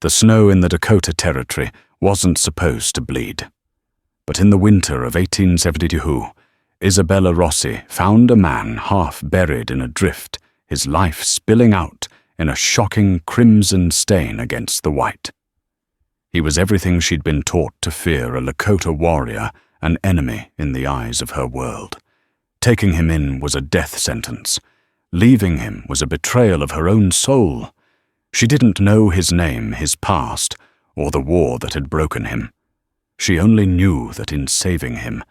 The snow in the Dakota Territory wasn't supposed to bleed. But in the winter of 1872, Isabella Rossi found a man half buried in a drift, his life spilling out in a shocking crimson stain against the white. He was everything she'd been taught to fear: a Lakota warrior, an enemy in the eyes of her world. Taking him in was a death sentence. Leaving him was a betrayal of her own soul. She didn't know his name, his past, or the war that had broken him. She only knew that in saving him,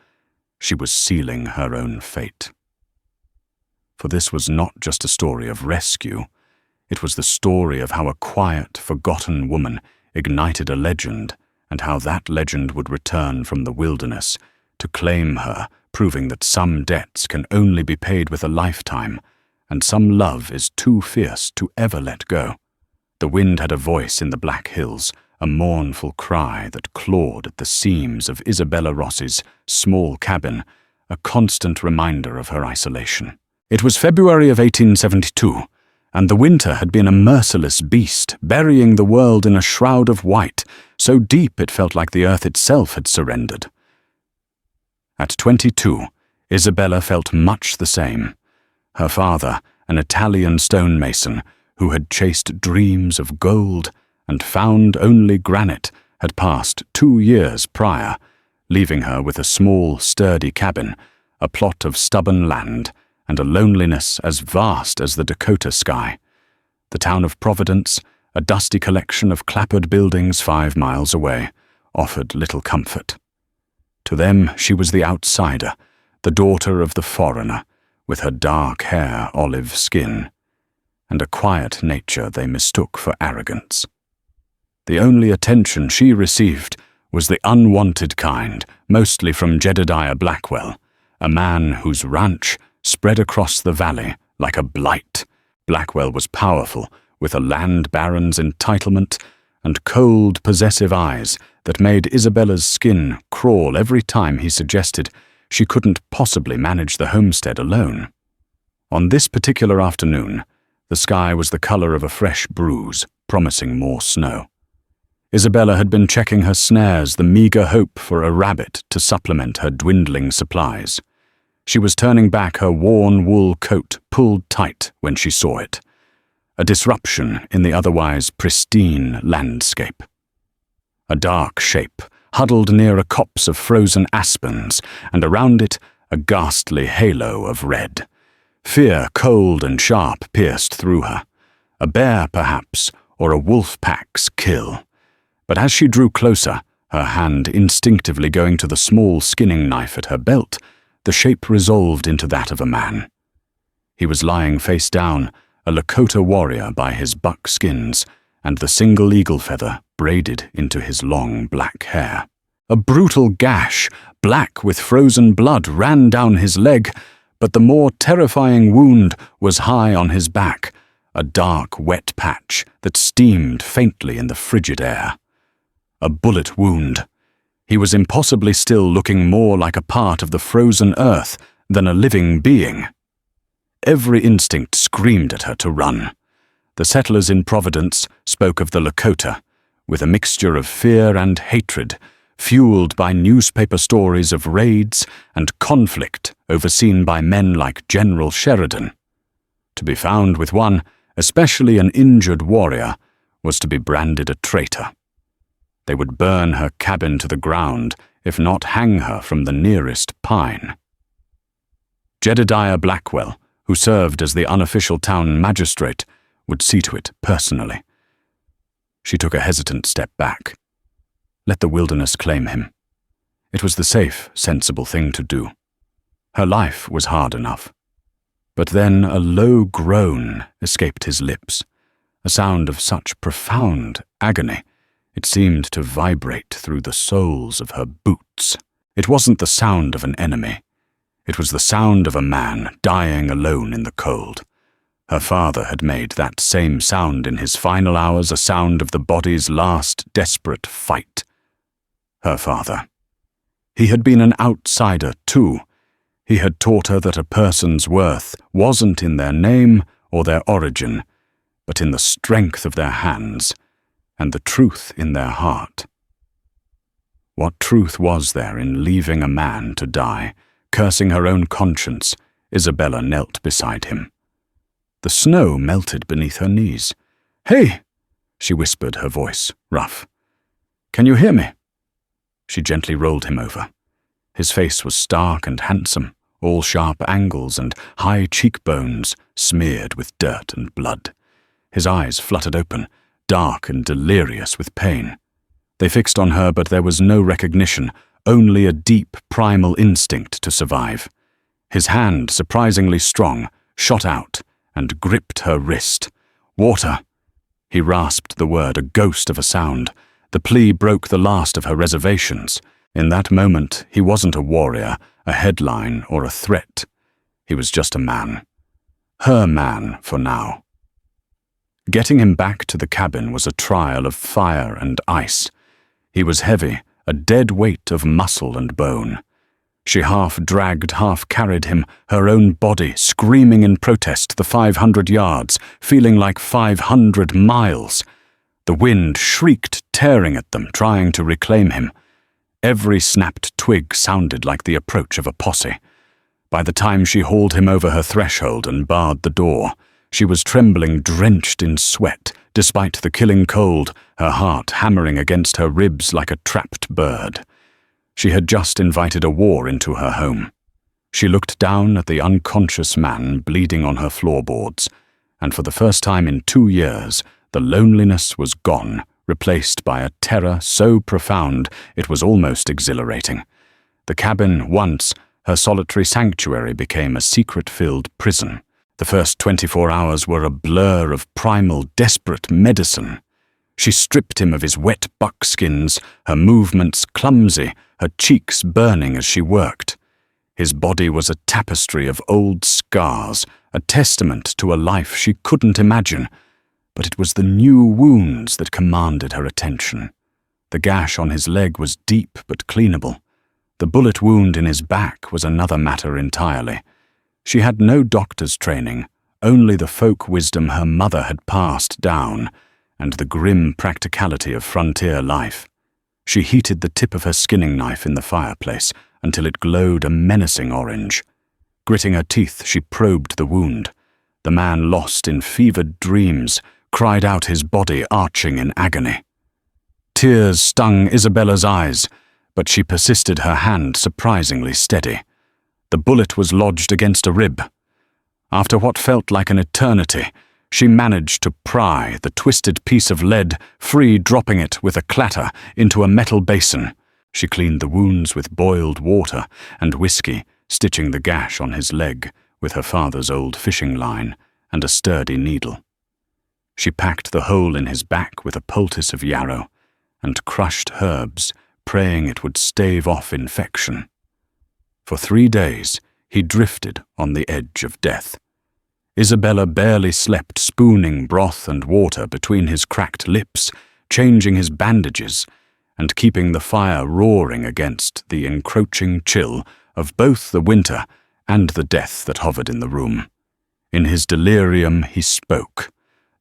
she was sealing her own fate. For this was not just a story of rescue. It was the story of how a quiet, forgotten woman ignited a legend, and how that legend would return from the wilderness to claim her, proving that some debts can only be paid with a lifetime, and some love is too fierce to ever let go. The wind had a voice in the Black Hills, a mournful cry that clawed at the seams of Isabella Rossi's small cabin, a constant reminder of her isolation. It was February of 1872, and the winter had been a merciless beast, burying the world in a shroud of white, so deep it felt like the earth itself had surrendered. At 22, Isabella felt much the same. Her father, an Italian stonemason who had chased dreams of gold and found only granite, had passed 2 years prior, leaving her with a small, sturdy cabin, a plot of stubborn land, and a loneliness as vast as the Dakota sky. The town of Providence, a dusty collection of clapboard buildings 5 miles away, offered little comfort. To them she was the outsider, the daughter of the foreigner, with her dark hair, olive skin, and a quiet nature they mistook for arrogance. The only attention she received was the unwanted kind, mostly from Jedediah Blackwell, a man whose ranch spread across the valley like a blight. Blackwell was powerful, with a land baron's entitlement and cold, possessive eyes that made Isabella's skin crawl every time he suggested she couldn't possibly manage the homestead alone. On this particular afternoon, the sky was the color of a fresh bruise, promising more snow. Isabella had been checking her snares, the meager hope for a rabbit to supplement her dwindling supplies. She was turning back her worn wool coat pulled tight when she saw it, a disruption in the otherwise pristine landscape. A dark shape huddled near a copse of frozen aspens, and around it a ghastly halo of red. Fear, cold and sharp, pierced through her. A bear, perhaps, or a wolf pack's kill. But as she drew closer, her hand instinctively going to the small skinning knife at her belt, the shape resolved into that of a man. He was lying face down, a Lakota warrior by his buckskins, and the single eagle feather braided into his long black hair. A brutal gash, black with frozen blood, ran down his leg, but the more terrifying wound was high on his back, a dark, wet patch that steamed faintly in the frigid air. A bullet wound. He was impossibly still, looking more like a part of the frozen earth than a living being. Every instinct screamed at her to run. The settlers in Providence spoke of the Lakota, with a mixture of fear and hatred, fueled by newspaper stories of raids and conflict overseen by men like General Sheridan. To be found with one, especially an injured warrior, was to be branded a traitor. They would burn her cabin to the ground, if not hang her from the nearest pine. Jedediah Blackwell, who served as the unofficial town magistrate, would see to it personally. She took a hesitant step back. Let the wilderness claim him. It was the safe, sensible thing to do. Her life was hard enough. But then a low groan escaped his lips, a sound of such profound agony it seemed to vibrate through the soles of her boots. It wasn't the sound of an enemy. It was the sound of a man dying alone in the cold. Her father had made that same sound in his final hours a sound of the body's last desperate fight. Her father. He had been an outsider too. He had taught her that a person's worth wasn't in their name or their origin, but in the strength of their hands, and the truth in their heart. What truth was there in leaving a man to die? Cursing her own conscience, Isabella knelt beside him. The snow melted beneath her knees. "Hey!" she whispered, her voice rough. "Can you hear me?" She gently rolled him over. His face was stark and handsome, all sharp angles and high cheekbones smeared with dirt and blood. His eyes fluttered open, dark and delirious with pain. They fixed on her, but there was no recognition, only a deep, primal instinct to survive. His hand, surprisingly strong, shot out and gripped her wrist. "Water!" He rasped the word, a ghost of a sound. The plea broke the last of her reservations. In that moment, he wasn't a warrior, a headline, or a threat. He was just a man. Her man, for now. Getting him back to the cabin was a trial of fire and ice. He was heavy, a dead weight of muscle and bone. She half dragged, half carried him, her own body screaming in protest the 500 yards, feeling like 500 miles. The wind shrieked, tearing at them, trying to reclaim him. Every snapped twig sounded like the approach of a posse. By the time she hauled him over her threshold and barred the door, she was trembling, drenched in sweat, despite the killing cold, her heart hammering against her ribs like a trapped bird. She had just invited a war into her home. She looked down at the unconscious man bleeding on her floorboards, and for the first time in 2 years, the loneliness was gone, replaced by a terror so profound it was almost exhilarating. The cabin, once her solitary sanctuary, became a secret-filled prison. The first 24 hours were a blur of primal, desperate medicine. She stripped him of his wet buckskins, her movements clumsy, her cheeks burning as she worked. His body was a tapestry of old scars, a testament to a life she couldn't imagine. But it was the new wounds that commanded her attention. The gash on his leg was deep but cleanable. The bullet wound in his back was another matter entirely. She had no doctor's training, only the folk wisdom her mother had passed down, and the grim practicality of frontier life. She heated the tip of her skinning knife in the fireplace until it glowed a menacing orange. Gritting her teeth, she probed the wound. The man, lost in fevered dreams, cried out, his body arching in agony. Tears stung Isabella's eyes, but she persisted, her hand surprisingly steady. The bullet was lodged against a rib. After what felt like an eternity, she managed to pry the twisted piece of lead free, dropping it with a clatter into a metal basin. She cleaned the wounds with boiled water and whiskey, stitching the gash on his leg with her father's old fishing line and a sturdy needle. She packed the hole in his back with a poultice of yarrow and crushed herbs, praying it would stave off infection. For 3 days, he drifted on the edge of death. Isabella barely slept, spooning broth and water between his cracked lips, changing his bandages, and keeping the fire roaring against the encroaching chill of both the winter and the death that hovered in the room. In his delirium, he spoke.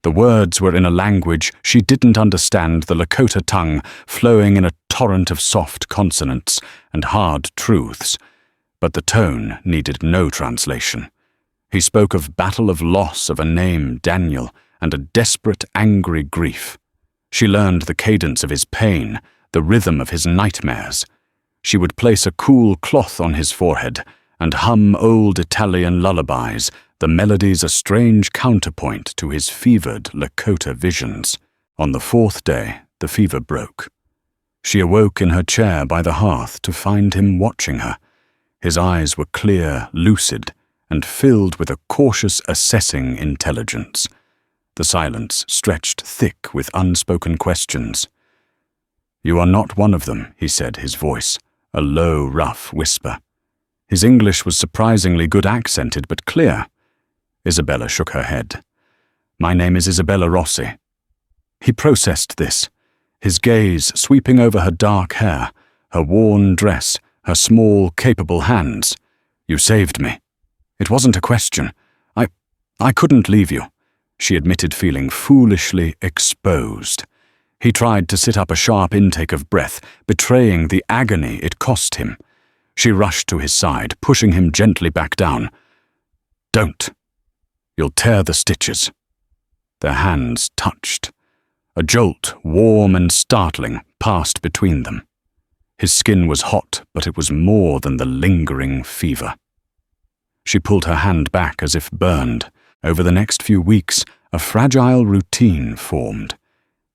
The words were in a language she didn't understand, the Lakota tongue flowing in a torrent of soft consonants and hard truths, but the tone needed no translation. He spoke of battle, of loss of a name, Daniel, and a desperate, angry grief. She learned the cadence of his pain, the rhythm of his nightmares. She would place a cool cloth on his forehead and hum old Italian lullabies, the melodies a strange counterpoint to his fevered Lakota visions. On the 4th day, the fever broke. She awoke in her chair by the hearth to find him watching her. His eyes were clear, lucid, and filled with a cautious, assessing intelligence. The silence stretched thick with unspoken questions. "You are not one of them," he said, his voice a low, rough whisper. His English was surprisingly good, accented but clear. Isabella shook her head. "My name is Isabella Rossi." He processed this, his gaze sweeping over her dark hair, her worn dress, her small, capable hands. "You saved me." "It wasn't a question. I couldn't leave you," she admitted, feeling foolishly exposed. He tried to sit up a sharp intake of breath, betraying the agony it cost him. She rushed to his side, pushing him gently back down. "Don't. You'll tear the stitches." Their hands touched. A jolt, warm and startling, passed between them. His skin was hot, but it was more than the lingering fever. She pulled her hand back as if burned. Over the next few weeks, a fragile routine formed.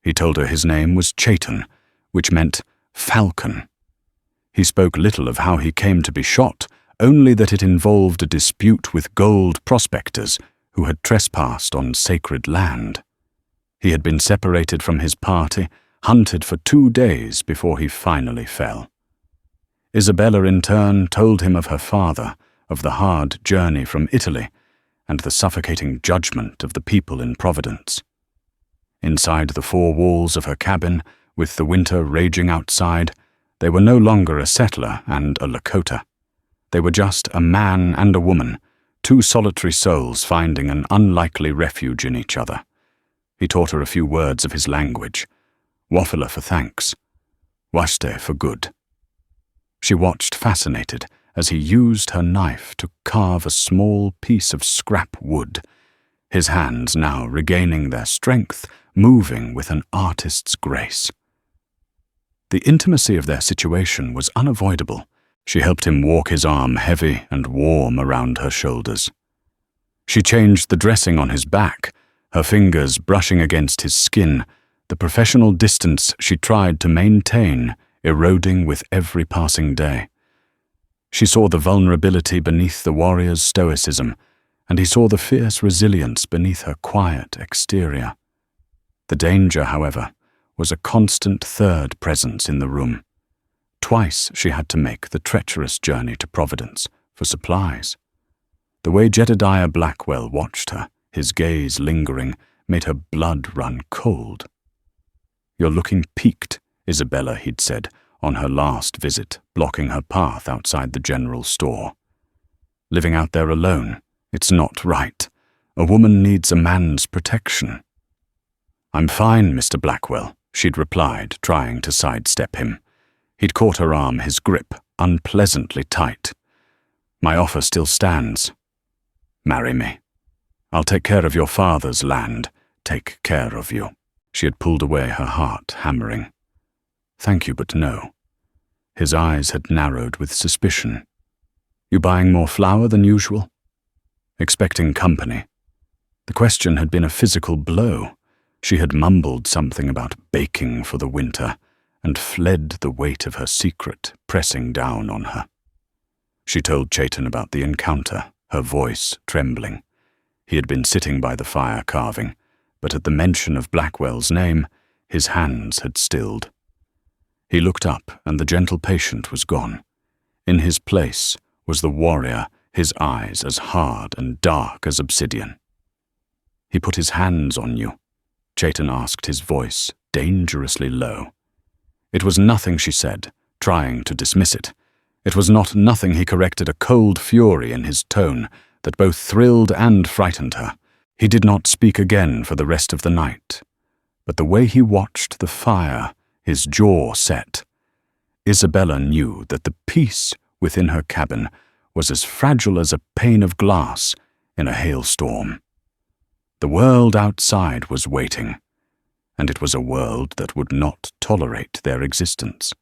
He told her his name was Chaitan, which meant falcon. He spoke little of how he came to be shot, only that it involved a dispute with gold prospectors who had trespassed on sacred land. He had been separated from his party, hunted for 2 days before he finally fell. Isabella in turn told him of her father, of the hard journey from Italy, and the suffocating judgment of the people in Providence. Inside the 4 walls of her cabin, with the winter raging outside, they were no longer a settler and a Lakota. They were just a man and a woman, 2 solitary souls finding an unlikely refuge in each other. He taught her a few words of his language. Wafila for thanks, Washte for good. She watched fascinated as he used her knife to carve a small piece of scrap wood, his hands now regaining their strength, moving with an artist's grace. The intimacy of their situation was unavoidable. She helped him walk, his arm heavy and warm around her shoulders. She changed the dressing on his back, her fingers brushing against his skin, the professional distance she tried to maintain eroding with every passing day. She saw the vulnerability beneath the warrior's stoicism, and he saw the fierce resilience beneath her quiet exterior. The danger, however, was a constant third presence in the room. Twice she had to make the treacherous journey to Providence for supplies. The way Jedediah Blackwell watched her, his gaze lingering, made her blood run cold. "You're looking peaked, Isabella," he'd said on her last visit, blocking her path outside the general store. "Living out there alone, it's not right. A woman needs a man's protection." "I'm fine, Mr. Blackwell," she'd replied, trying to sidestep him. He'd caught her arm, his grip unpleasantly tight. "My offer still stands. Marry me. I'll take care of your father's land, take care of you." She had pulled away, her heart hammering. "Thank you, but no." His eyes had narrowed with suspicion. "You buying more flour than usual?" Expecting company. The question had been a physical blow. She had mumbled something about baking for the winter, and fled the weight of her secret pressing down on her. She told Chaitan about the encounter, her voice trembling. He had been sitting by the fire carving, but at the mention of Blackwell's name, his hands had stilled. He looked up, and the gentle patient was gone. In his place was the warrior, his eyes as hard and dark as obsidian. "He put his hands on you?" Chaitan asked, his voice dangerously low. It was nothing, she said, trying to dismiss it. It was not nothing, he corrected, a cold fury in his tone that both thrilled and frightened her. He did not speak again for the rest of the night. But the way he watched the fire, his jaw set, Isabella knew that the peace within her cabin was as fragile as a pane of glass in a hailstorm. The world outside was waiting, and it was a world that would not tolerate their existence.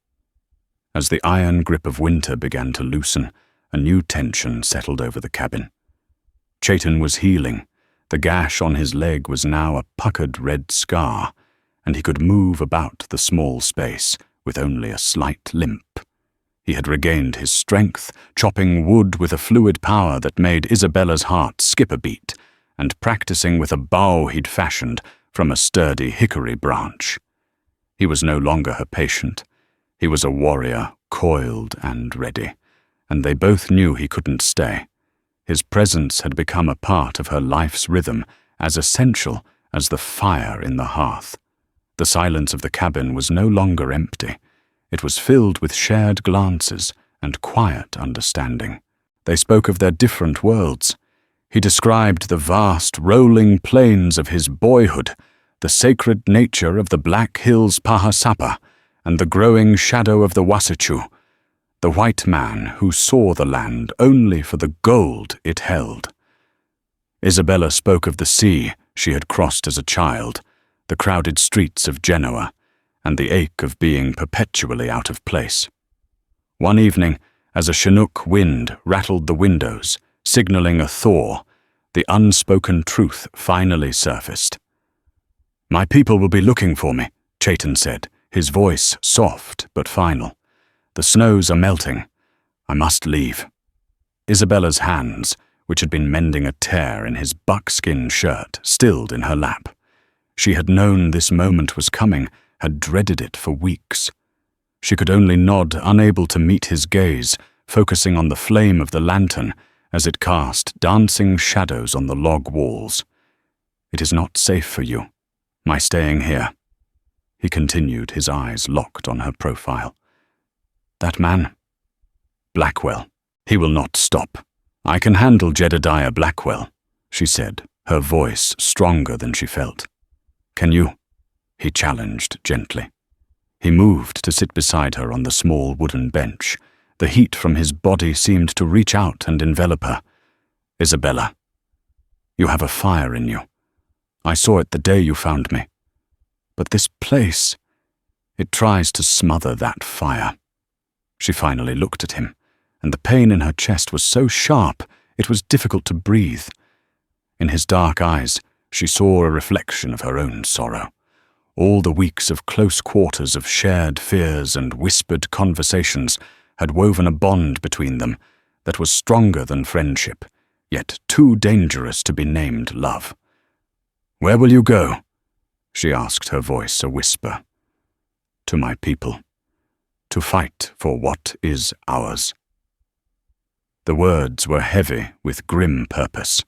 As the iron grip of winter began to loosen, a new tension settled over the cabin. Chaitan was healing. The gash on his leg was now a puckered red scar, and he could move about the small space with only a slight limp. He had regained his strength, chopping wood with a fluid power that made Isabella's heart skip a beat, and practicing with a bow he'd fashioned from a sturdy hickory branch. He was no longer her patient. He was a warrior, coiled and ready, and they both knew he couldn't stay. His presence had become a part of her life's rhythm, as essential as the fire in the hearth. The silence of the cabin was no longer empty. It was filled with shared glances and quiet understanding. They spoke of their different worlds. He described the vast, rolling plains of his boyhood, the sacred nature of the Black Hills Pahasapa, and the growing shadow of the Wasichu, the white man who saw the land only for the gold it held. Isabella spoke of the sea she had crossed as a child, the crowded streets of Genoa, and the ache of being perpetually out of place. One evening, as a Chinook wind rattled the windows, signaling a thaw, the unspoken truth finally surfaced. "My people will be looking for me," Chayton said, his voice soft but final. "The snows are melting. I must leave." Isabella's hands, which had been mending a tear in his buckskin shirt, stilled in her lap. She had known this moment was coming, had dreaded it for weeks. She could only nod, unable to meet his gaze, focusing on the flame of the lantern as it cast dancing shadows on the log walls. "It is not safe for you, my staying here," he continued, his eyes locked on her profile. "That man, Blackwell, he will not stop. I can handle Jedediah Blackwell," she said, her voice stronger than she felt. "Can you?" he challenged gently. He moved to sit beside her on the small wooden bench. The heat from his body seemed to reach out and envelop her. "Isabella, you have a fire in you. I saw it the day you found me. But this place, it tries to smother that fire." She finally looked at him, and the pain in her chest was so sharp it was difficult to breathe. In his dark eyes, she saw a reflection of her own sorrow. All the weeks of close quarters of shared fears and whispered conversations had woven a bond between them that was stronger than friendship, yet too dangerous to be named love. "Where will you go?" she asked, her voice a whisper. "To my people, to fight for what is ours." The words were heavy with grim purpose.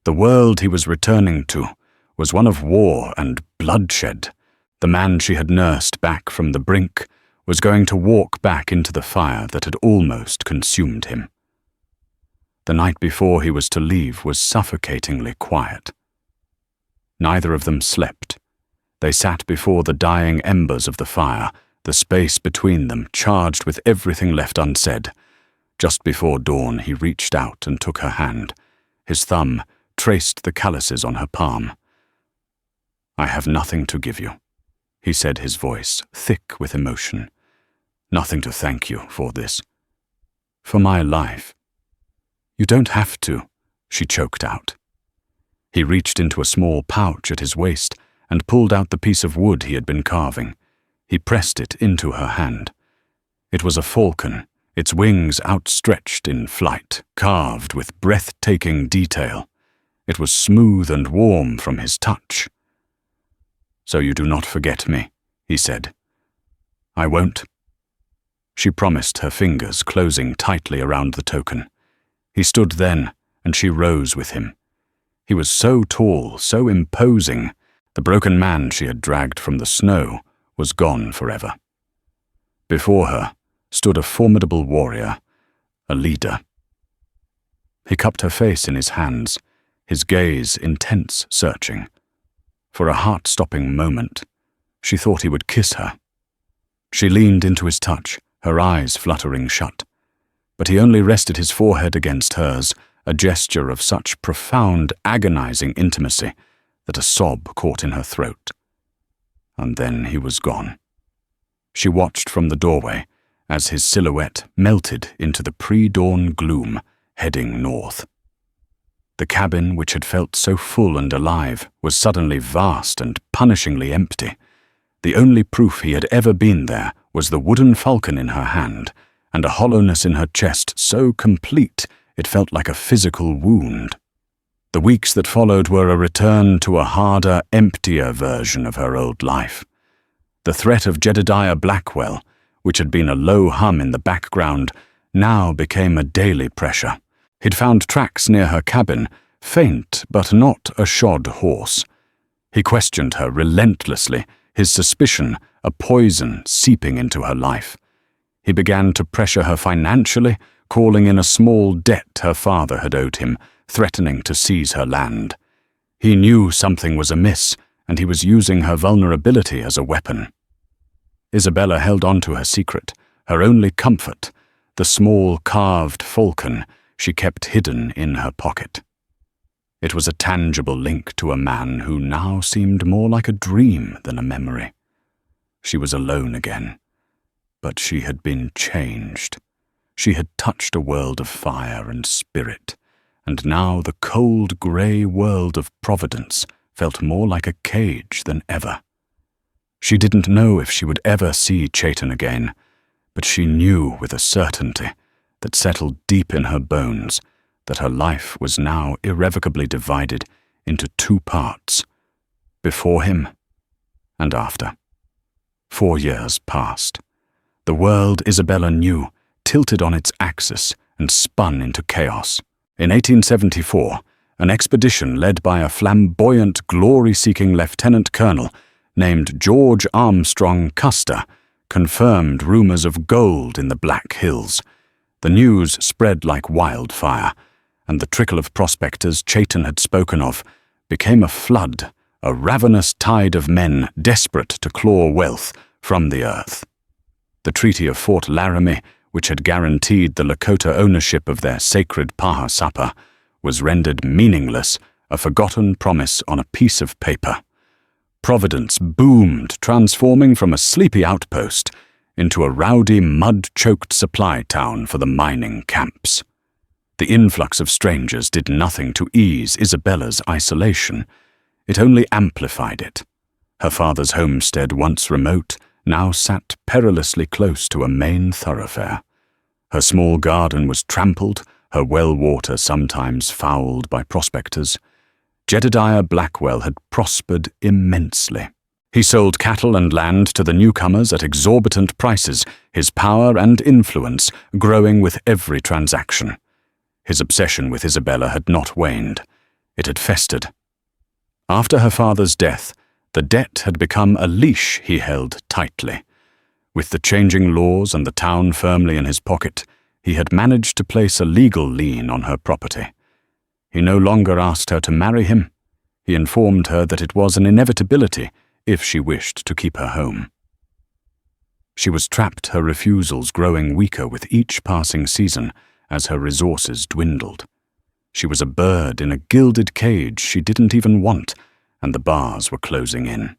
The world he was returning to was one of war and bloodshed. The man she had nursed back from the brink was going to walk back into the fire that had almost consumed him. The night before he was to leave was suffocatingly quiet. Neither of them slept. They sat before the dying embers of the fire, the space between them charged with everything left unsaid. Just before dawn, he reached out and took her hand. His thumb traced the calluses on her palm. "I have nothing to give you," he said, his voice thick with emotion. "Nothing to thank you for this. For my life." "You don't have to," she choked out. He reached into a small pouch at his waist and pulled out the piece of wood he had been carving. He pressed it into her hand. It was a falcon, its wings outstretched in flight, carved with breathtaking detail. It was smooth and warm from his touch. "So you do not forget me," he said. "I won't." She promised, her fingers closing tightly around the token. He stood then, and she rose with him. He was so tall, so imposing. The broken man she had dragged from the snow was gone forever. Before her stood a formidable warrior, a leader. He cupped her face in his hands, his gaze intense, searching. For a heart-stopping moment, she thought he would kiss her. She leaned into his touch, her eyes fluttering shut. But he only rested his forehead against hers, a gesture of such profound, agonizing intimacy that a sob caught in her throat. And then he was gone. She watched from the doorway as his silhouette melted into the pre-dawn gloom, heading north. The cabin, which had felt so full and alive, was suddenly vast and punishingly empty. The only proof he had ever been there was the wooden falcon in her hand, and a hollowness in her chest so complete it felt like a physical wound. The weeks that followed were a return to a harder, emptier version of her old life. The threat of Jedediah Blackwell, which had been a low hum in the background, now became a daily pressure. He'd found tracks near her cabin, faint but not a shod horse. He questioned her relentlessly, his suspicion a poison seeping into her life. He began to pressure her financially, calling in a small debt her father had owed him, threatening to seize her land. He knew something was amiss, and he was using her vulnerability as a weapon. Isabella held on to her secret, her only comfort, the small carved falcon she kept hidden in her pocket. It was a tangible link to a man who now seemed more like a dream than a memory. She was alone again, but she had been changed. She had touched a world of fire and spirit, and now the cold grey world of Providence felt more like a cage than ever. She didn't know if she would ever see Chayton again, but she knew with a certainty that settled deep in her bones that her life was now irrevocably divided into two parts, before him and after. 4 years passed. The world Isabella knew tilted on its axis and spun into chaos. In 1874, an expedition led by a flamboyant, glory-seeking lieutenant colonel named George Armstrong Custer confirmed rumors of gold in the Black Hills. The news spread like wildfire, and the trickle of prospectors Chayton had spoken of became a flood, a ravenous tide of men desperate to claw wealth from the earth. The Treaty of Fort Laramie, which had guaranteed the Lakota ownership of their sacred Paha Sapa, was rendered meaningless, a forgotten promise on a piece of paper. Providence boomed, transforming from a sleepy outpost into a rowdy, mud-choked supply town for the mining camps. The influx of strangers did nothing to ease Isabella's isolation. It only amplified it. Her father's homestead, once remote, now sat perilously close to a main thoroughfare. Her small garden was trampled, her well water sometimes fouled by prospectors. Jedediah Blackwell had prospered immensely. He sold cattle and land to the newcomers at exorbitant prices, his power and influence growing with every transaction. His obsession with Isabella had not waned. It had festered. After her father's death, the debt had become a leash he held tightly. With the changing laws and the town firmly in his pocket, he had managed to place a legal lien on her property. He no longer asked her to marry him. He informed her that it was an inevitability if she wished to keep her home. She was trapped, her refusals growing weaker with each passing season as her resources dwindled. She was a bird in a gilded cage she didn't even want, and the bars were closing in.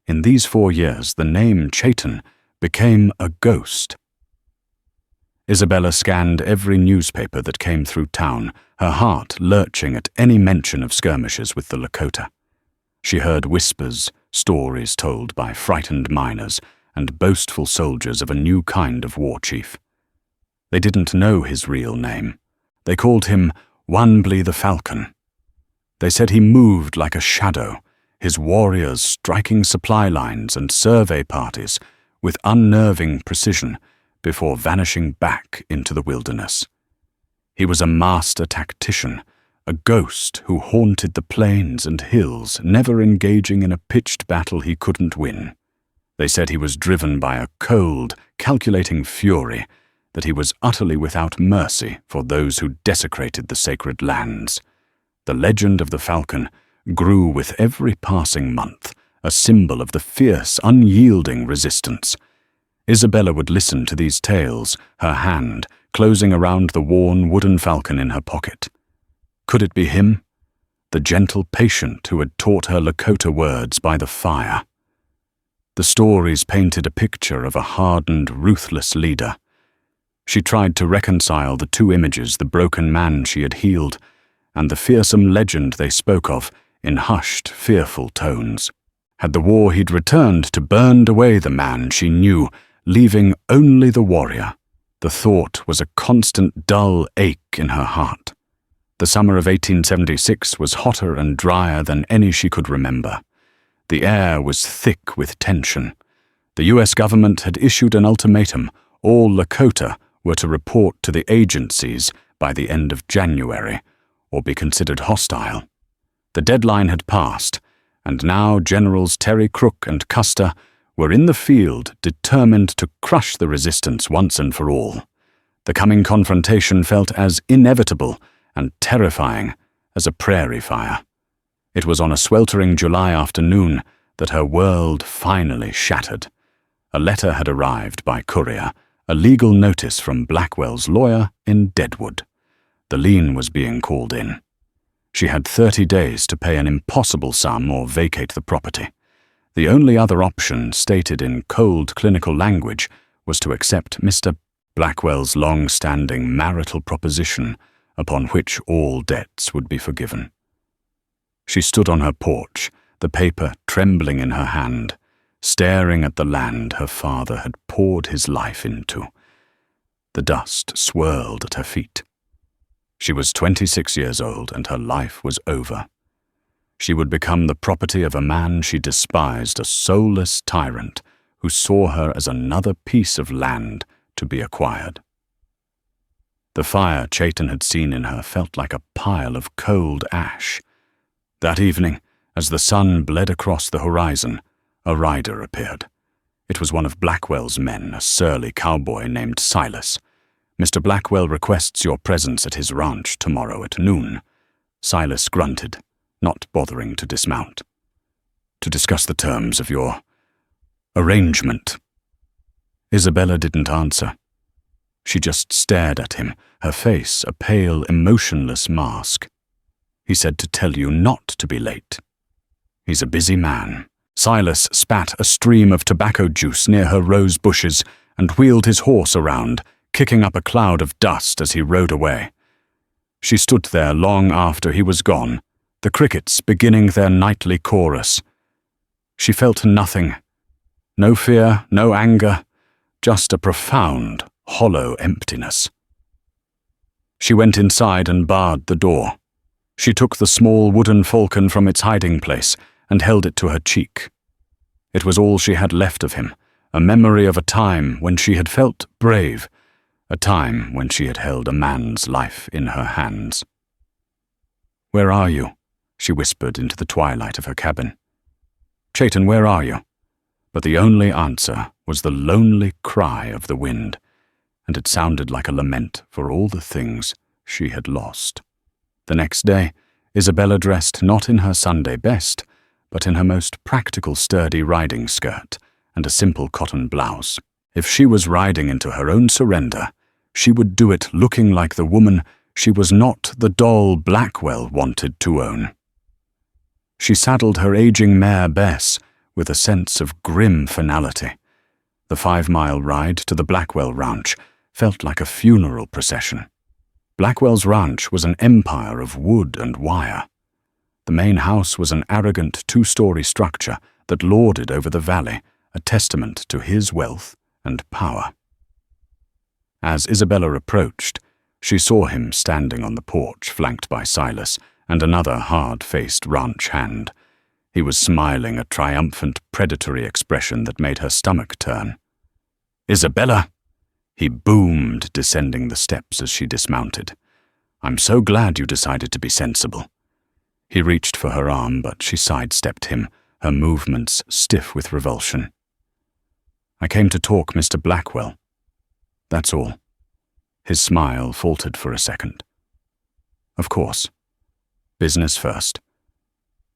In these 4 years, the name Chayton became a ghost. Isabella scanned every newspaper that came through town, her heart lurching at any mention of skirmishes with the Lakota. She heard whispers, stories told by frightened miners and boastful soldiers of a new kind of war chief. They didn't know his real name. They called him Wanblee the Falcon. They said he moved like a shadow, his warriors striking supply lines and survey parties with unnerving precision before vanishing back into the wilderness. He was a master tactician, a ghost who haunted the plains and hills, never engaging in a pitched battle he couldn't win. They said he was driven by a cold, calculating fury, that he was utterly without mercy for those who desecrated the sacred lands. The legend of the Falcon grew with every passing month, a symbol of the fierce, unyielding resistance. Isabella would listen to these tales, her hand closing around the worn wooden falcon in her pocket. Could it be him? The gentle patient who had taught her Lakota words by the fire. The stories painted a picture of a hardened, ruthless leader. She tried to reconcile the two images, the broken man she had healed, and the fearsome legend they spoke of in hushed, fearful tones. Had the war he'd returned to burned away the man she knew, leaving only the warrior? The thought was a constant dull ache in her heart. The summer of 1876 was hotter and drier than any she could remember. The air was thick with tension. The U.S. government had issued an ultimatum. All Lakota were to report to the agencies by the end of January, or be considered hostile. The deadline had passed, and now Generals Terry Crook and Custer were in the field, determined to crush the resistance once and for all. The coming confrontation felt as inevitable and terrifying as a prairie fire. It was on a sweltering July afternoon that her world finally shattered. A letter had arrived by courier, a legal notice from Blackwell's lawyer in Deadwood. The lien was being called in. She had 30 days to pay an impossible sum or vacate the property. The only other option, stated in cold clinical language, was to accept Mr. Blackwell's long-standing marital proposition upon which all debts would be forgiven. She stood on her porch, the paper trembling in her hand, staring at the land her father had poured his life into. The dust swirled at her feet. She was 26 years old, and her life was over. She would become the property of a man she despised, a soulless tyrant who saw her as another piece of land to be acquired. The fire Chayton had seen in her felt like a pile of cold ash. That evening, as the sun bled across the horizon, a rider appeared. It was one of Blackwell's men, a surly cowboy named Silas. "Mr. Blackwell requests your presence at his ranch tomorrow at noon." Silas grunted, not bothering to dismount. "To discuss the terms of your arrangement." Isabella didn't answer. She just stared at him, her face a pale, emotionless mask. "He said to tell you not to be late. He's a busy man." Silas spat a stream of tobacco juice near her rose bushes and wheeled his horse around, kicking up a cloud of dust as he rode away. She stood there long after he was gone, the crickets beginning their nightly chorus. She felt nothing. No fear, no anger, just a profound, hollow emptiness. She went inside and barred the door. She took the small wooden falcon from its hiding place and held it to her cheek. It was all she had left of him, a memory of a time when she had felt brave, a time when she had held a man's life in her hands. "Where are you?" she whispered into the twilight of her cabin. "Chayton, where are you?" But the only answer was the lonely cry of the wind, and it sounded like a lament for all the things she had lost. The next day, Isabella dressed not in her Sunday best, but in her most practical sturdy riding skirt and a simple cotton blouse. If she was riding into her own surrender, she would do it looking like the woman she was not the doll Blackwell wanted to own. She saddled her aging mare Bess with a sense of grim finality. The 5-mile ride to the Blackwell ranch felt like a funeral procession. Blackwell's ranch was an empire of wood and wire. The main house was an arrogant 2-story structure that lorded over the valley, a testament to his wealth and power. As Isabella approached, she saw him standing on the porch, flanked by Silas and another hard-faced ranch hand. He was smiling a triumphant, predatory expression that made her stomach turn. "Isabella!" he boomed, descending the steps as she dismounted. "I'm so glad you decided to be sensible." He reached for her arm, but she sidestepped him, her movements stiff with revulsion. "I came to talk, Mr. Blackwell. That's all." His smile faltered for a second. "Of course. Business first.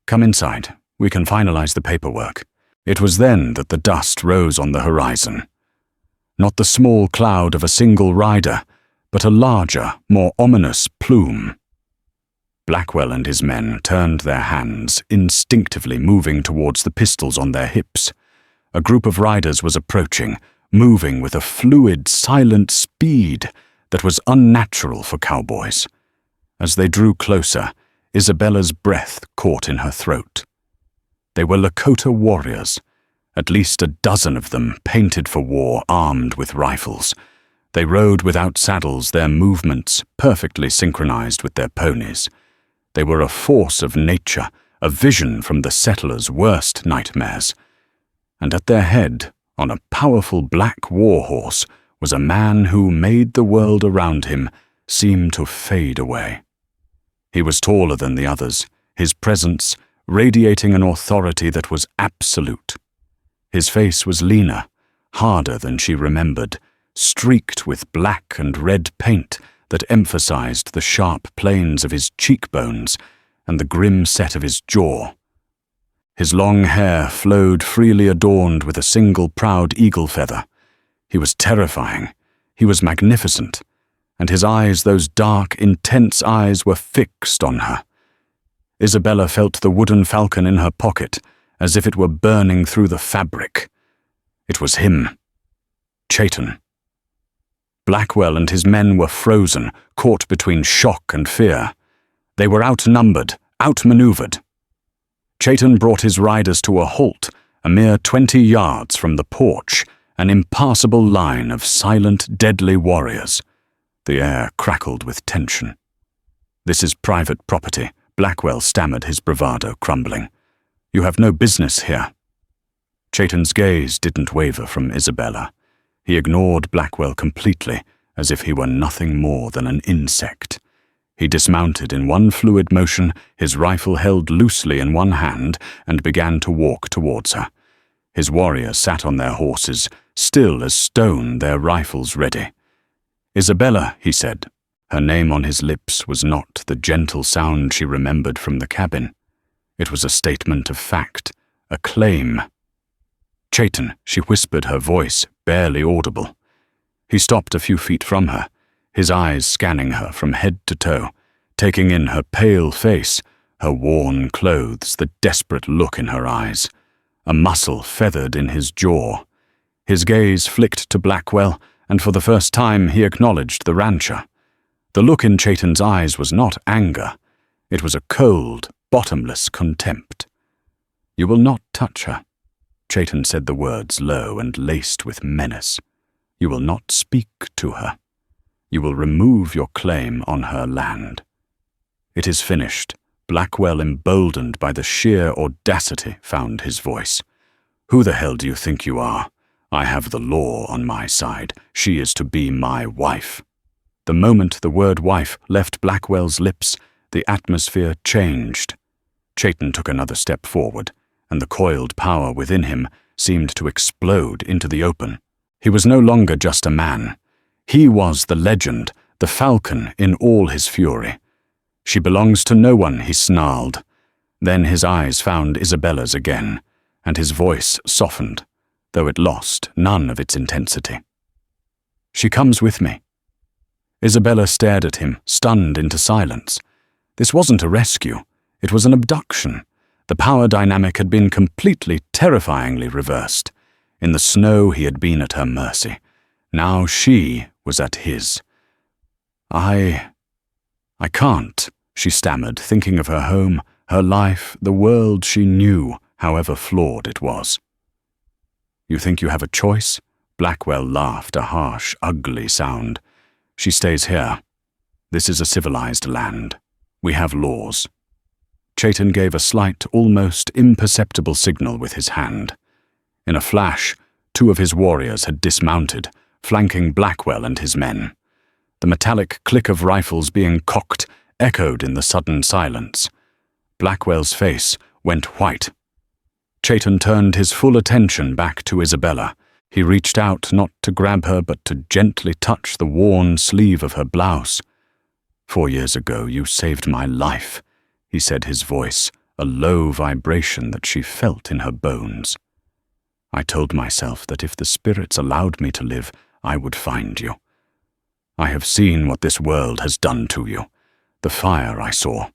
Come inside. We can finalize the paperwork." It was then that the dust rose on the horizon. Not the small cloud of a single rider, but a larger, more ominous plume. Blackwell and his men turned their hands, instinctively moving towards the pistols on their hips. A group of riders was approaching, moving with a fluid, silent speed that was unnatural for cowboys. As they drew closer, Isabella's breath caught in her throat. They were Lakota warriors, at least a dozen of them painted for war, armed with rifles. They rode without saddles, their movements perfectly synchronized with their ponies. They were a force of nature, a vision from the settlers' worst nightmares. And at their head, on a powerful black war horse, was a man who made the world around him seem to fade away. He was taller than the others, his presence radiating an authority that was absolute. His face was leaner, harder than she remembered, streaked with black and red paint that emphasized the sharp planes of his cheekbones and the grim set of his jaw. His long hair flowed freely adorned with a single proud eagle feather. He was terrifying. He was magnificent. And his eyes, those dark, intense eyes, were fixed on her. Isabella felt the wooden falcon in her pocket, as if it were burning through the fabric. It was him. Chayton. Blackwell and his men were frozen, caught between shock and fear. They were outnumbered, outmaneuvered. Chayton brought his riders to a halt, a mere 20 yards from the porch, an impassable line of silent, deadly warriors. The air crackled with tension. "This is private property," Blackwell stammered, his bravado crumbling. "You have no business here." Chayton's gaze didn't waver from Isabella. He ignored Blackwell completely, as if he were nothing more than an insect. He dismounted in one fluid motion, his rifle held loosely in one hand, and began to walk towards her. His warriors sat on their horses, still as stone, their rifles ready. "Isabella," he said. Her name on his lips was not the gentle sound she remembered from the cabin. It was a statement of fact, a claim. "Chayton," she whispered, her voice barely audible. He stopped a few feet from her, his eyes scanning her from head to toe, taking in her pale face, her worn clothes, the desperate look in her eyes. A muscle feathered in his jaw. His gaze flicked to Blackwell, and for the first time he acknowledged the rancher. The look in Chayton's eyes was not anger. It was a cold, bottomless contempt. "You will not touch her." Chayton said the words low and laced with menace. "You will not speak to her. You will remove your claim on her land." "It is finished." Blackwell, emboldened by the sheer audacity, found his voice. "Who the hell do you think you are? I have the law on my side. She is to be my wife." The moment the word wife left Blackwell's lips, the atmosphere changed. Chayton took another step forward, and the coiled power within him seemed to explode into the open. He was no longer just a man. He was the legend, the falcon in all his fury. "She belongs to no one," he snarled. Then his eyes found Isabella's again, and his voice softened, though it lost none of its intensity. "She comes with me." Isabella stared at him, stunned into silence. This wasn't a rescue. It was an abduction. The power dynamic had been completely, terrifyingly reversed. In the snow he had been at her mercy. Now she was at his. I can't," she stammered, thinking of her home, her life, the world she knew, however flawed it was. "You think you have a choice?" Blackwell laughed, a harsh, ugly sound. "She stays here. This is a civilized land. We have laws." Chayton gave a slight, almost imperceptible signal with his hand. In a flash, 2 of his warriors had dismounted, flanking Blackwell and his men. The metallic click of rifles being cocked echoed in the sudden silence. Blackwell's face went white. Chayton turned his full attention back to Isabella. He reached out not to grab her but to gently touch the worn sleeve of her blouse. "4 years ago you saved my life," he said, his voice a low vibration that she felt in her bones. "I told myself that if the spirits allowed me to live, I would find you. I have seen what this world has done to you. The fire I saw.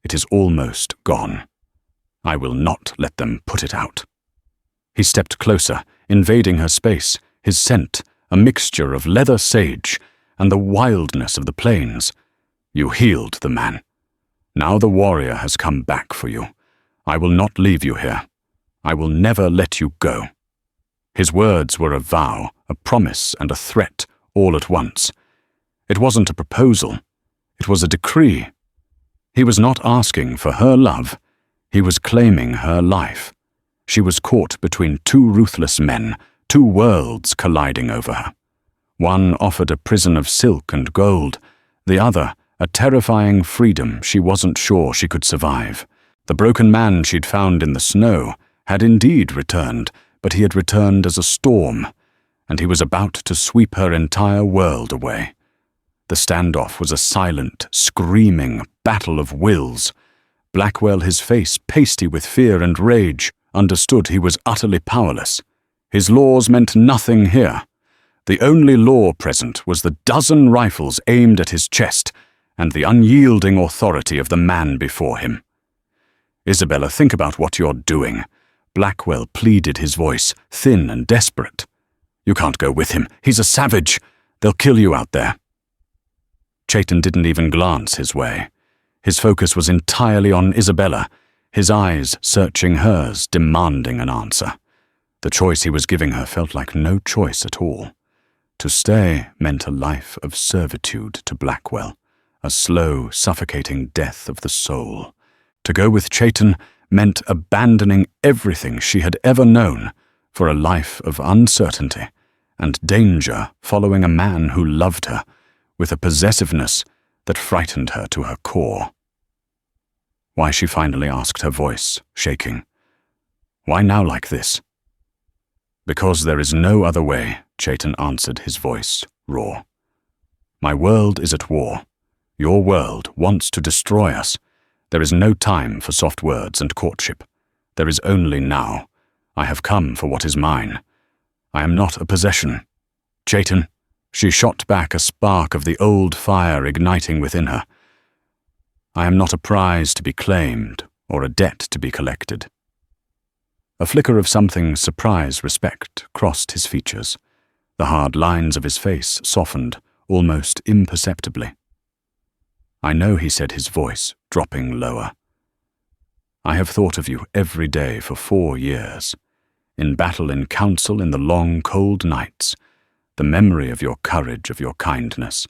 It is almost gone. I will not let them put it out." He stepped closer, invading her space, his scent, a mixture of leather sage and the wildness of the plains. "You healed the man. Now the warrior has come back for you. I will not leave you here. I will never let you go." His words were a vow, a promise, and a threat, all at once. It wasn't a proposal. It was a decree. He was not asking for her love. He was claiming her life. She was caught between 2 ruthless men, 2 worlds colliding over her. One offered a prison of silk and gold, the other a terrifying freedom she wasn't sure she could survive. The broken man she'd found in the snow had indeed returned, but he had returned as a storm, and he was about to sweep her entire world away. The standoff was a silent, screaming battle of wills. Blackwell, his face pasty with fear and rage, understood he was utterly powerless. His laws meant nothing here. The only law present was the dozen rifles aimed at his chest and the unyielding authority of the man before him. "Isabella, think about what you're doing." Blackwell pleaded, his voice thin and desperate. "You can't go with him. He's a savage. They'll kill you out there." Chayton didn't even glance his way. His focus was entirely on Isabella, his eyes searching hers, demanding an answer. The choice he was giving her felt like no choice at all. To stay meant a life of servitude to Blackwell, a slow, suffocating death of the soul. To go with Chayton meant abandoning everything she had ever known for a life of uncertainty and danger, following a man who loved her with a possessiveness that frightened her to her core. "Why?" she finally asked, her voice shaking. "Why now like this?" "Because there is no other way," Chayton answered, his voice raw. "My world is at war. Your world wants to destroy us. There is no time for soft words and courtship. There is only now. I have come for what is mine. I am not a possession. Chayton," she shot back, a spark of the old fire igniting within her. "I am not a prize to be claimed or a debt to be collected." A flicker of something surprised respect crossed his features. The hard lines of his face softened almost imperceptibly. "I know," he said, his voice dropping lower. "I have thought of you every day for 4 years. In battle, in council, in the long, cold nights. The memory of your courage, of your kindness.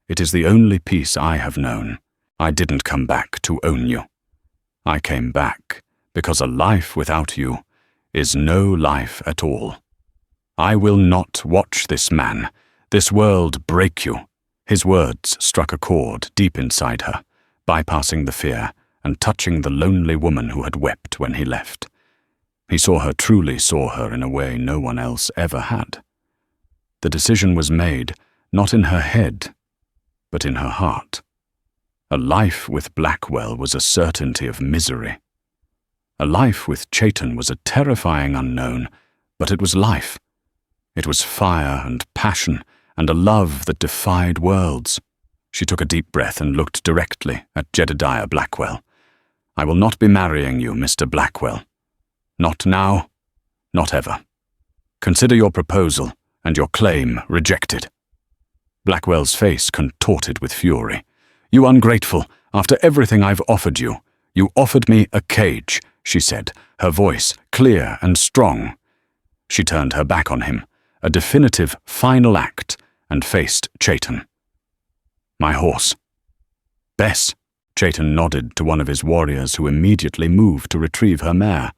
It is the only peace I have known. I didn't come back to own you. I came back because a life without you is no life at all. I will not watch this man, this world break you." His words struck a chord deep inside her, bypassing the fear and touching the lonely woman who had wept when he left. He truly saw her in a way no one else ever had. The decision was made not in her head, but in her heart. A life with Blackwell was a certainty of misery. A life with Chayton was a terrifying unknown, but it was life. It was fire and passion and a love that defied worlds. She took a deep breath and looked directly at Jedediah Blackwell. "I will not be marrying you, Mr. Blackwell. Not now, not ever. Consider your proposal and your claim rejected." Blackwell's face contorted with fury. "You ungrateful, after everything I've offered you. You offered me a cage," she said, her voice clear and strong. She turned her back on him, a definitive final act, and faced Chayton. "My horse." "Bess." Chayton nodded to one of his warriors, who immediately moved to retrieve her mare.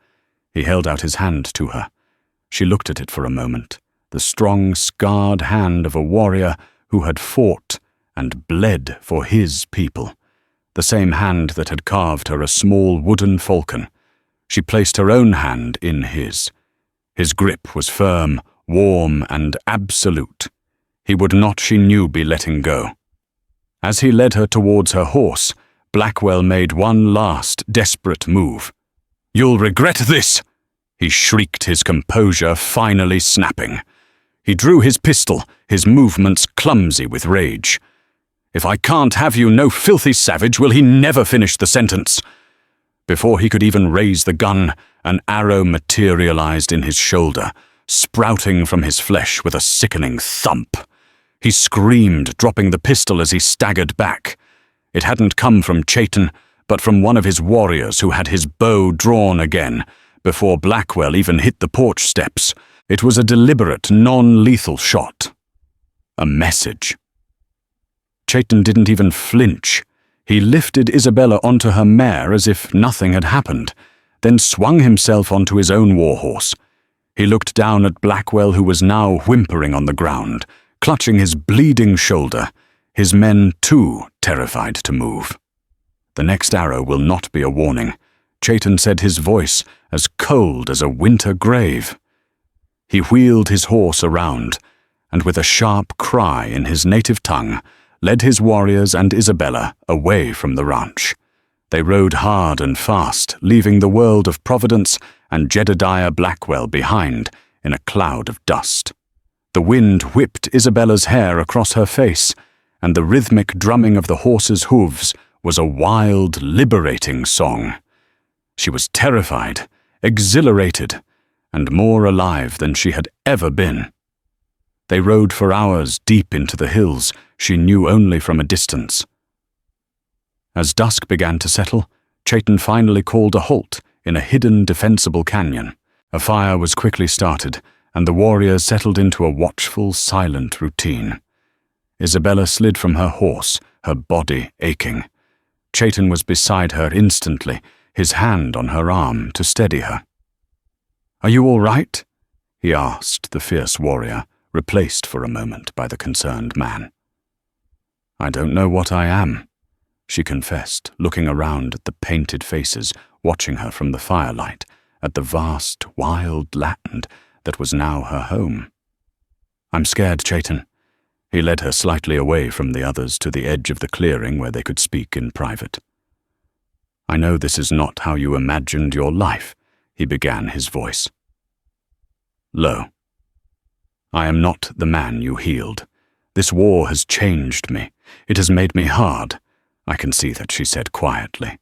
He held out his hand to her. She looked at it for a moment, the strong, scarred hand of a warrior who had fought and bled for his people, the same hand that had carved her a small wooden falcon. She placed her own hand in his. His grip was firm, warm, and absolute. He would not, she knew, be letting go. As he led her towards her horse, Blackwell made one last, desperate move. "You'll regret this!" he shrieked, his composure finally snapping. He drew his pistol, his movements clumsy with rage. "If I can't have you, no filthy savage, will he never finish the sentence." Before he could even raise the gun, an arrow materialized in his shoulder, sprouting from his flesh with a sickening thump. He screamed, dropping the pistol as he staggered back. It hadn't come from Chayton, but from one of his warriors who had his bow drawn again, before Blackwell even hit the porch steps. It was a deliberate, non-lethal shot. A message. Chayton didn't even flinch. He lifted Isabella onto her mare as if nothing had happened, then swung himself onto his own warhorse. He looked down at Blackwell, who was now whimpering on the ground, clutching his bleeding shoulder, his men too terrified to move. "The next arrow will not be a warning," Chayton said, his voice as cold as a winter grave. He wheeled his horse around, and with a sharp cry in his native tongue, led his warriors and Isabella away from the ranch. They rode hard and fast, leaving the world of Providence and Jedediah Blackwell behind in a cloud of dust. The wind whipped Isabella's hair across her face, and the rhythmic drumming of the horses' hooves was a wild, liberating song. She was terrified, exhilarated, and more alive than she had ever been. They rode for hours deep into the hills she knew only from a distance. As dusk began to settle, Chayton finally called a halt in a hidden, defensible canyon. A fire was quickly started, and the warriors settled into a watchful, silent routine. Isabella slid from her horse, her body aching. Chayton was beside her instantly, his hand on her arm to steady her. "Are you all right?" he asked the fierce warrior, replaced for a moment by the concerned man. "I don't know what I am," she confessed, looking around at the painted faces watching her from the firelight, at the vast, wild land that was now her home. "I'm scared, Chayton." He led her slightly away from the others to the edge of the clearing where they could speak in private. "I know this is not how you imagined your life," he began, his voice low. "I am not the man you healed. This war has changed me. It has made me hard. I can see that," she said quietly.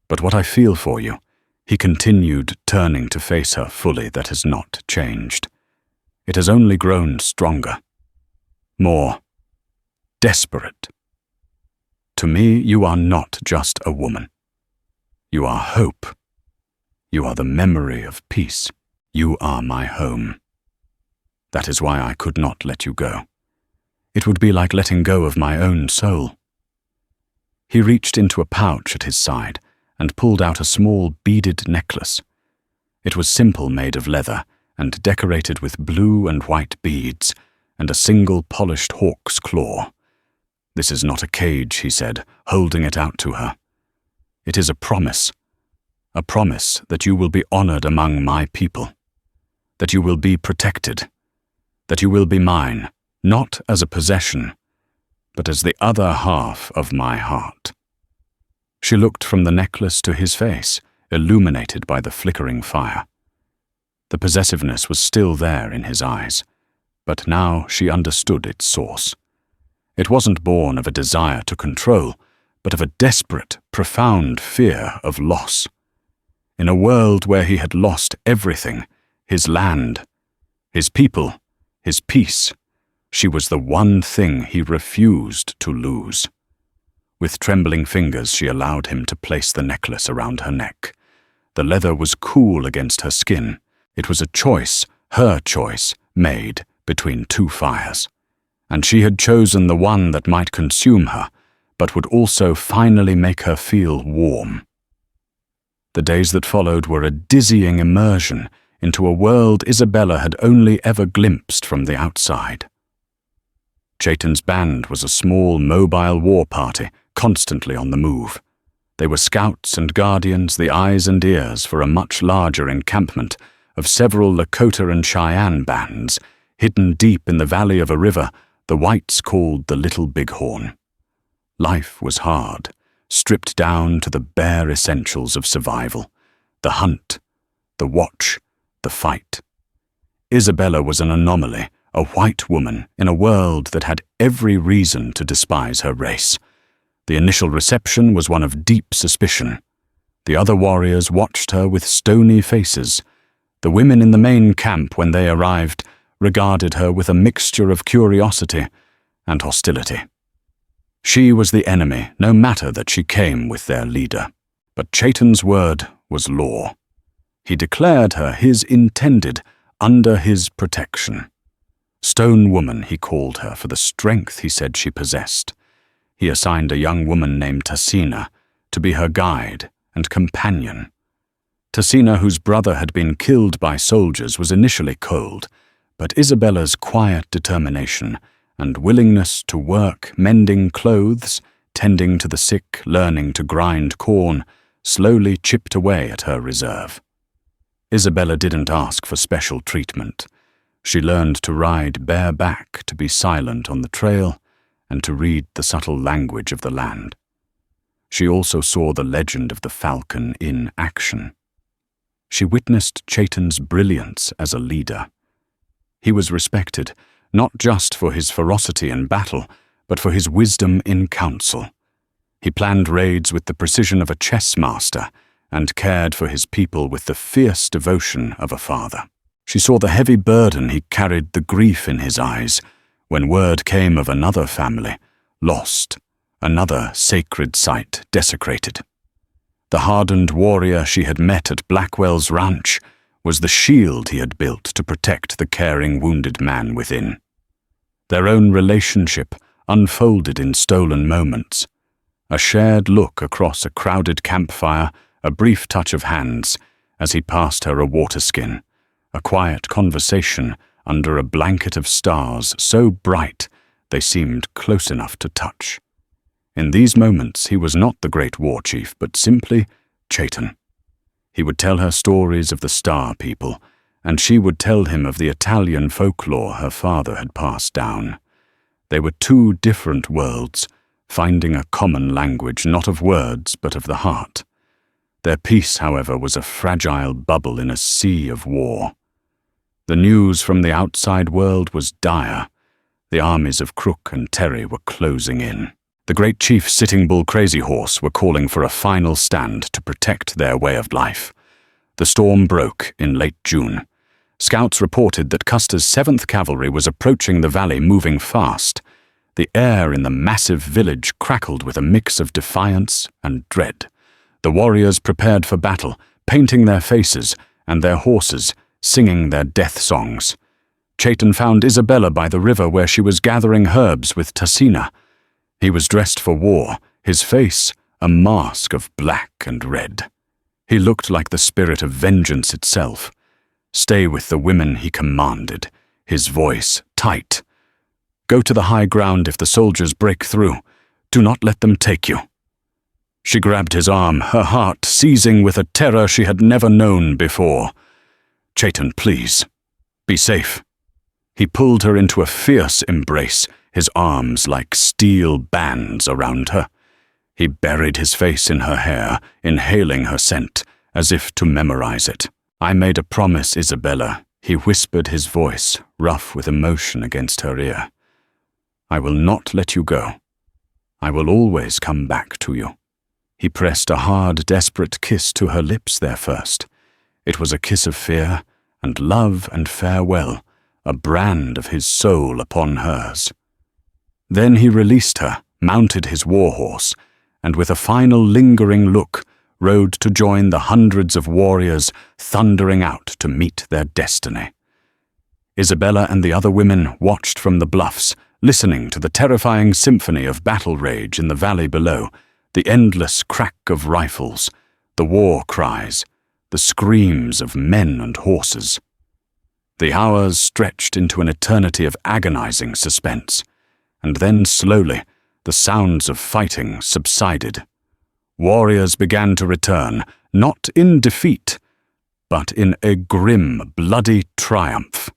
"But what I feel for you," he continued, turning to face her fully, "that has not changed. It has only grown stronger. More desperate. To me, you are not just a woman. You are hope. You are the memory of peace. You are my home. That is why I could not let you go. It would be like letting go of my own soul." He reached into a pouch at his side and pulled out a small beaded necklace. It was simple, made of leather, and decorated with blue and white beads, and a single polished hawk's claw. "This is not a cage," he said, holding it out to her. "It is a promise that you will be honored among my people, that you will be protected, that you will be mine, not as a possession, but as the other half of my heart." She looked from the necklace to his face, illuminated by the flickering fire. The possessiveness was still there in his eyes, but now she understood its source. It wasn't born of a desire to control, but of a desperate, profound fear of loss. In a world where he had lost everything, his land, his people, his peace, she was the one thing he refused to lose. With trembling fingers, she allowed him to place the necklace around her neck. The leather was cool against her skin. It was a choice, her choice, made between two fires. And she had chosen the one that might consume her, but would also finally make her feel warm. The days that followed were a dizzying immersion into a world Isabella had only ever glimpsed from the outside. Chayton's band was a small, mobile war party, constantly on the move. They were scouts and guardians, the eyes and ears for a much larger encampment of several Lakota and Cheyenne bands, hidden deep in the valley of a river the whites called the Little Bighorn. Life was hard, stripped down to the bare essentials of survival: the hunt, the watch, the fight. Isabella was an anomaly, a white woman in a world that had every reason to despise her race. The initial reception was one of deep suspicion. The other warriors watched her with stony faces. The women in the main camp, when they arrived, regarded her with a mixture of curiosity and hostility. She was the enemy, no matter that she came with their leader. But Chayton's word was law. He declared her his intended, under his protection. Stone Woman, he called her for the strength he said she possessed. He assigned a young woman named Tassina to be her guide and companion. Tassina, whose brother had been killed by soldiers, was initially cold, but Isabella's quiet determination and willingness to work mending clothes, tending to the sick, learning to grind corn, slowly chipped away at her reserve. Isabella didn't ask for special treatment. She learned to ride bareback, to be silent on the trail, and to read the subtle language of the land. She also saw the legend of the falcon in action. She witnessed Chaitan's brilliance as a leader. He was respected, not just for his ferocity in battle, but for his wisdom in council. He planned raids with the precision of a chess master and cared for his people with the fierce devotion of a father. She saw the heavy burden he carried, the grief in his eyes, when word came of another family, lost, another sacred site desecrated. The hardened warrior she had met at Blackwell's ranch was the shield he had built to protect the caring wounded man within. Their own relationship unfolded in stolen moments. A shared look across a crowded campfire, a brief touch of hands as he passed her a water skin, a quiet conversation under a blanket of stars so bright they seemed close enough to touch. In these moments he was not the great war chief, but simply Chaitan. He would tell her stories of the Star People, and she would tell him of the Italian folklore her father had passed down. They were two different worlds, finding a common language not of words but of the heart. Their peace, however, was a fragile bubble in a sea of war. The news from the outside world was dire. The armies of Crook and Terry were closing in. The great chief's Sitting Bull Crazy Horse were calling for a final stand to protect their way of life. The storm broke in late June. Scouts reported that Custer's 7th Cavalry was approaching the valley, moving fast. The air in the massive village crackled with a mix of defiance and dread. The warriors prepared for battle, painting their faces and their horses, singing their death songs. Chaitan found Isabella by the river where she was gathering herbs with Tassina. He was dressed for war, his face a mask of black and red. He looked like the spirit of vengeance itself. Stay with the women, he commanded, his voice tight. Go to the high ground if the soldiers break through. Do not let them take you. She grabbed his arm, her heart seizing with a terror she had never known before. Chaitan, please, be safe. He pulled her into a fierce embrace, his arms like steel bands around her. He buried his face in her hair, inhaling her scent, as if to memorize it. I made a promise, Isabella, he whispered, his voice rough with emotion against her ear. I will not let you go. I will always come back to you. He pressed a hard, desperate kiss to her lips there first. It was a kiss of fear and love and farewell, a brand of his soul upon hers. Then he released her, mounted his warhorse, and with a final lingering look, rode to join the hundreds of warriors thundering out to meet their destiny. Isabella and the other women watched from the bluffs, listening to the terrifying symphony of battle rage in the valley below, the endless crack of rifles, the war cries, the screams of men and horses. The hours stretched into an eternity of agonizing suspense, and then slowly the sounds of fighting subsided. Warriors began to return, not in defeat, but in a grim, bloody triumph.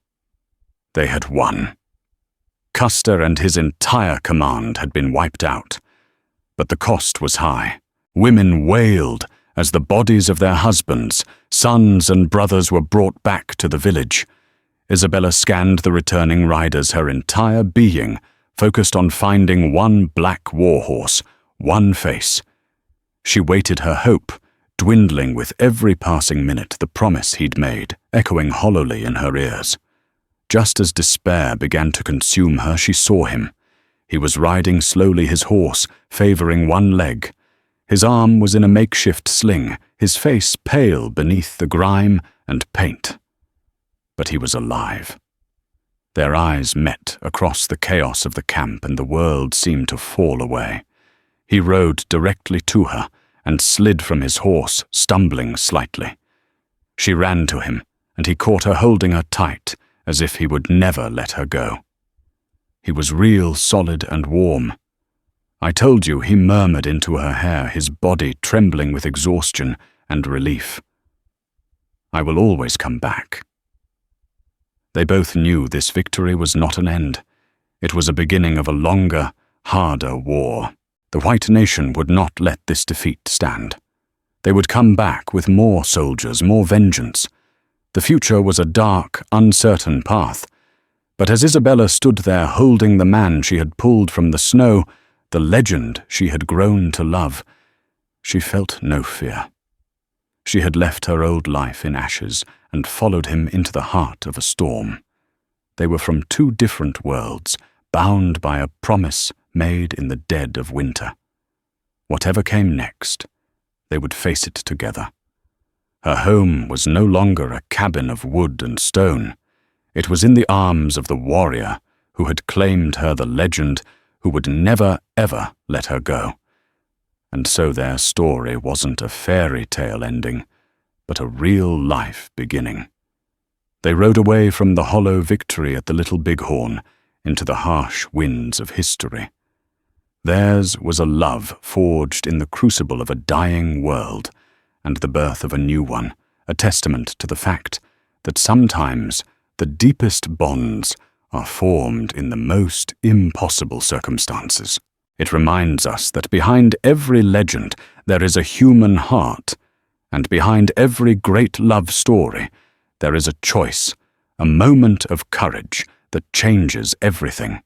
They had won. Custer and his entire command had been wiped out, but the cost was high. Women wailed as the bodies of their husbands, sons and brothers were brought back to the village. Isabella scanned the returning riders, her entire being focused on finding one black warhorse, one face. She waited, her hope dwindling with every passing minute, the promise he'd made echoing hollowly in her ears. Just as despair began to consume her, she saw him. He was riding slowly his horse, favoring one leg. His arm was in a makeshift sling, his face pale beneath the grime and paint. But he was alive. Their eyes met across the chaos of the camp, and the world seemed to fall away. He rode directly to her and slid from his horse, stumbling slightly. She ran to him, and he caught her, holding her tight, as if he would never let her go. He was real, solid and warm. I told you, he murmured into her hair, his body trembling with exhaustion and relief. I will always come back. They both knew this victory was not an end. It was a beginning of a longer, harder war. The white nation would not let this defeat stand. They would come back with more soldiers, more vengeance. The future was a dark, uncertain path, but as Isabella stood there holding the man she had pulled from the snow, the legend she had grown to love, she felt no fear. She had left her old life in ashes and followed him into the heart of a storm. They were from two different worlds, bound by a promise made in the dead of winter. Whatever came next, they would face it together. Her home was no longer a cabin of wood and stone. It was in the arms of the warrior who had claimed her, the legend who would never, ever let her go. And so their story wasn't a fairy tale ending, but a real-life beginning. They rode away from the hollow victory at the Little Bighorn into the harsh winds of history. Theirs was a love forged in the crucible of a dying world, and the birth of a new one, a testament to the fact that sometimes the deepest bonds are formed in the most impossible circumstances. It reminds us that behind every legend there is a human heart, and behind every great love story there is a choice, a moment of courage that changes everything.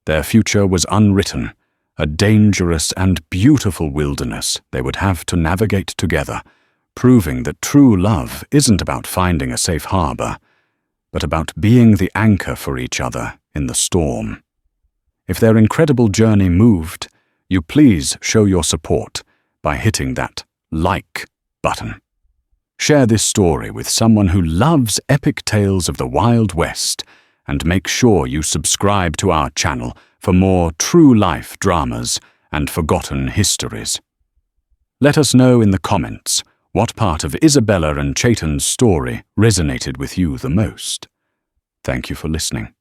Their future was unwritten, a dangerous and beautiful wilderness they would have to navigate together, proving that true love isn't about finding a safe harbor, but about being the anchor for each other in the storm. If their incredible journey moved, you please show your support by hitting that like button. Share this story with someone who loves epic tales of the Wild West, and make sure you subscribe to our channel for more true-life dramas and forgotten histories. Let us know in the comments what part of Isabella and Chayton's story resonated with you the most. Thank you for listening.